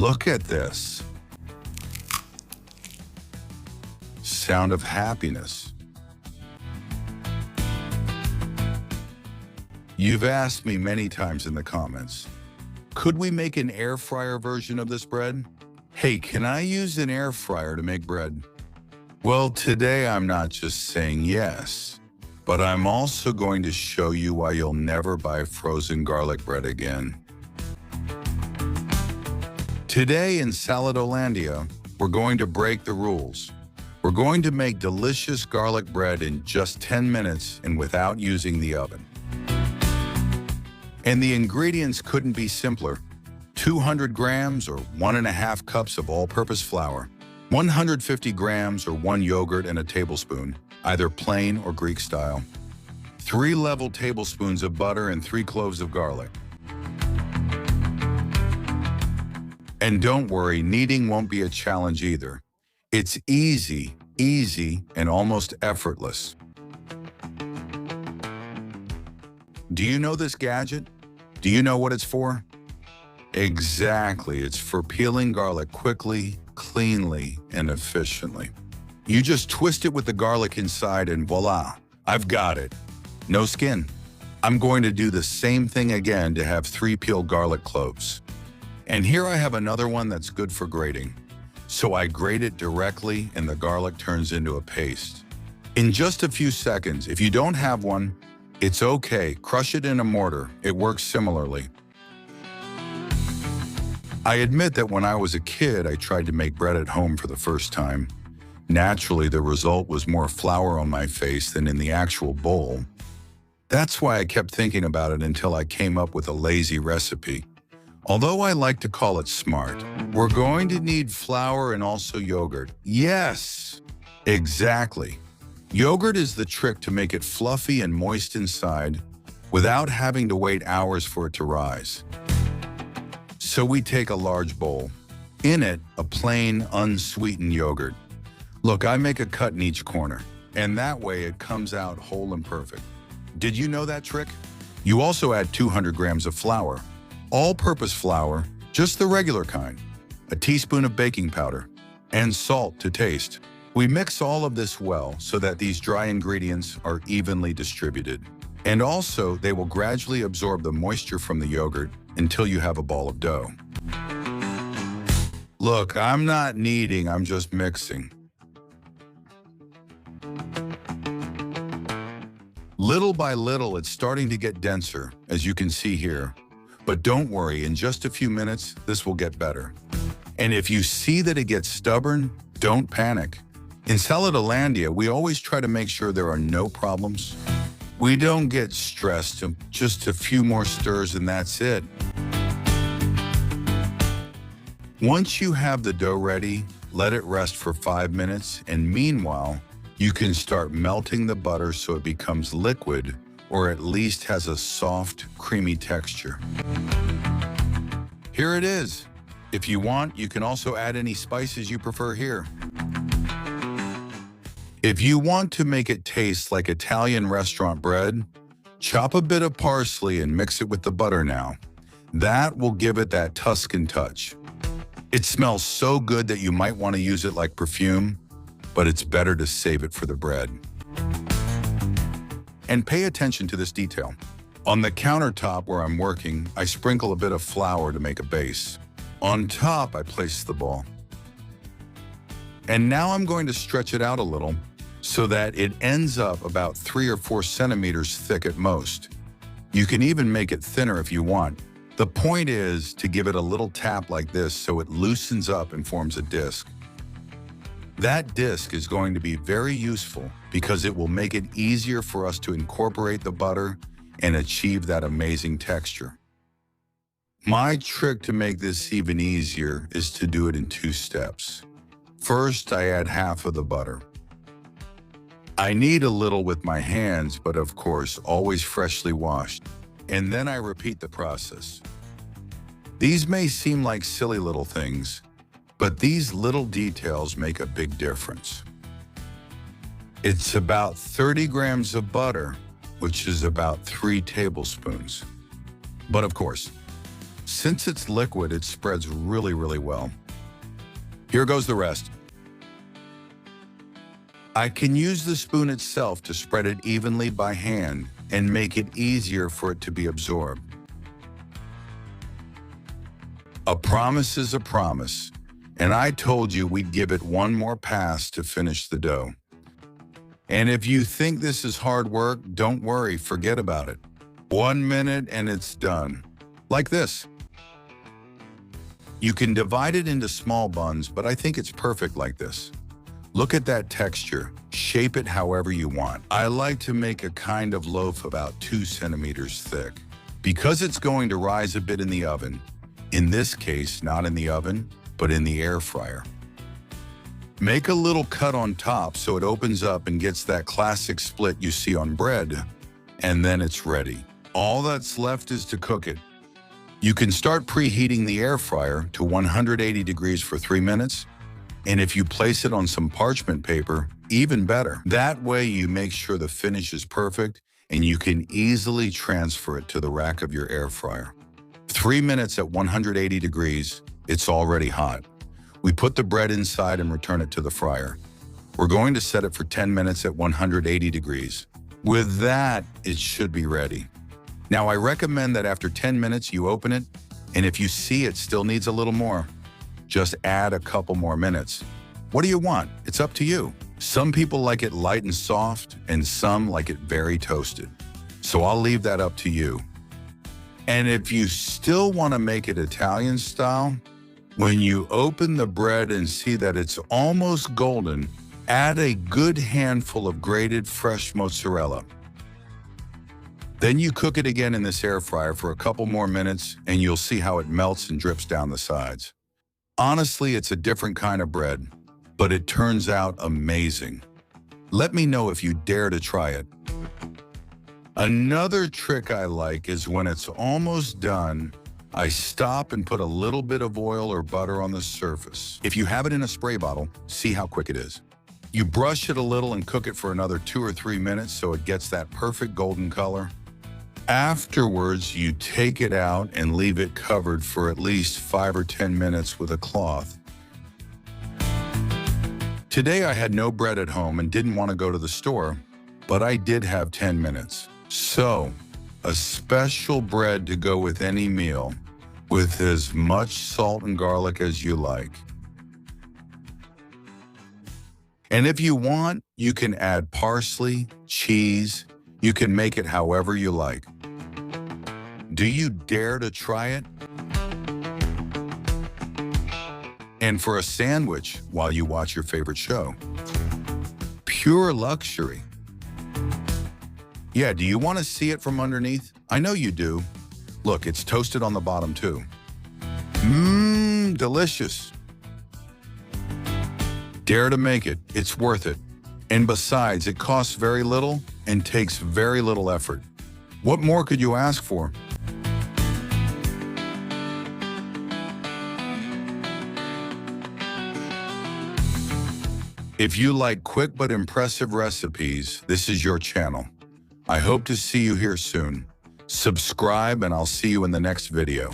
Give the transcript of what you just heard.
Look at this. Sound of happiness. You've asked me many times in the comments, could we make an air fryer version of this bread? Hey, can I use an air fryer to make bread? Well, today I'm not just saying yes, but I'm also going to show you why you'll never buy frozen garlic bread again. Today in Saladolandia, we're going to break the rules. We're going to make delicious garlic bread in just 10 minutes and without using the oven. And the ingredients couldn't be simpler. 200 grams or 1.5 cups of all-purpose flour, 150 grams or 1 yogurt and a tablespoon, either plain or Greek style, 3 level tablespoons of butter and 3 cloves of garlic. And don't worry, kneading won't be a challenge either. It's easy, and almost effortless. Do you know this gadget? Do you know what it's for? Exactly, it's for peeling garlic quickly, cleanly, and efficiently. You just twist it with the garlic inside and voila, I've got it. No skin. I'm going to do the same thing again to have 3 peeled garlic cloves. And here I have another one that's good for grating. So I grate it directly and the garlic turns into a paste. In just a few seconds. If you don't have one, it's okay, crush it in a mortar, it works similarly. I admit that when I was a kid, I tried to make bread at home for the first time. Naturally, the result was more flour on my face than in the actual bowl. That's why I kept thinking about it until I came up with a lazy recipe. Although I like to call it smart. We're going to need flour and also yogurt. Yes, exactly. Yogurt is the trick to make it fluffy and moist inside without having to wait hours for it to rise. So we take a large bowl. In it, a plain, unsweetened yogurt. Look, I make a cut in each corner, and that way it comes out whole and perfect. Did you know that trick? You also add 200 grams of flour. All-purpose flour, just the regular kind, a teaspoon of baking powder, and salt to taste. We mix all of this well so that these dry ingredients are evenly distributed. And also, they will gradually absorb the moisture from the yogurt until you have a ball of dough. Look, I'm not kneading, I'm just mixing. Little by little, it's starting to get denser, as you can see here. But don't worry, in just a few minutes, this will get better. And if you see that it gets stubborn, don't panic. In Saladolandia, we always try to make sure there are no problems. We don't get stressed, just a few more stirs and that's it. Once you have the dough ready, let it rest for 5 minutes, and meanwhile, you can start melting the butter so it becomes liquid, or at least has a soft, creamy texture. Here it is. If you want, you can also add any spices you prefer here. If you want to make it taste like Italian restaurant bread, chop a bit of parsley and mix it with the butter now. That will give it that Tuscan touch. It smells so good that you might want to use it like perfume, but it's better to save it for the bread. And pay attention to this detail. On the countertop where I'm working, I sprinkle a bit of flour to make a base. On top, I place the ball. And now I'm going to stretch it out a little so that it ends up about 3 or 4 centimeters thick at most. You can even make it thinner if you want. The point is to give it a little tap like this so it loosens up and forms a disc. That disc is going to be very useful because it will make it easier for us to incorporate the butter and achieve that amazing texture. My trick to make this even easier is to do it in 2 steps. First, I add half of the butter. I knead a little with my hands, but of course, always freshly washed. And then I repeat the process. These may seem like silly little things, but these little details make a big difference. It's about 30 grams of butter, which is about 3 tablespoons. But of course, Since it's liquid, it spreads really well. Here goes the rest. I can use the spoon itself to spread it evenly by hand and make it easier for it to be absorbed. A promise is a promise, and I told you we'd give it one more pass to finish the dough. And if you think this is hard work, don't worry, forget about it. 1 minute and it's done. Like this. You can divide it into small buns, but I think it's perfect like this. Look at that texture. Shape it however you want. I like to make a kind of loaf about 2 centimeters thick. Because it's going to rise a bit in the oven, in this case, not in the oven, but in the air fryer. Make a little cut on top so it opens up and gets that classic split you see on bread, and then it's ready. All that's left is to cook it. You can start preheating the air fryer to 180 degrees for 3 minutes, and if you place it on some parchment paper, even better. That way you make sure the finish is perfect and you can easily transfer it to the rack of your air fryer. 3 minutes at 180 degrees, it's already hot. We put the bread inside and return it to the fryer. We're going to set it for 10 minutes at 180 degrees. With that, it should be ready. Now, I recommend that after 10 minutes you open it, and if you see it still needs a little more, just add a couple more minutes. What do you want? It's up to you. Some people like it light and soft, and some like it very toasted. So I'll leave that up to you. And if you still want to make it Italian style, when you open the bread and see that it's almost golden, add a good handful of grated fresh mozzarella. Then you cook it again in this air fryer for a couple more minutes and you'll see how it melts and drips down the sides. Honestly, it's a different kind of bread, but it turns out amazing. Let me know if you dare to try it. Another trick I like is when it's almost done, I stop and put a little bit of oil or butter on the surface. If you have it in a spray bottle, see how quick it is. You brush it a little and cook it for another 2 or 3 minutes so it gets that perfect golden color. Afterwards, you take it out and leave it covered for at least 5 or 10 minutes with a cloth. Today I had no bread at home and didn't want to go to the store, but I did have 10 minutes. So, a special bread to go with any meal, with as much salt and garlic as you like. And if you want, you can add parsley, cheese. You can make it however you like. Do you dare to try it? And for a sandwich while you watch your favorite show. Pure luxury. Yeah, do you want to see it from underneath? I know you do. Look, it's toasted on the bottom too. Delicious. Dare to make it, it's worth it. And besides, it costs very little and takes very little effort. What more could you ask for? If you like quick but impressive recipes, this is your channel. I hope to see you here soon. Subscribe and I'll see you in the next video.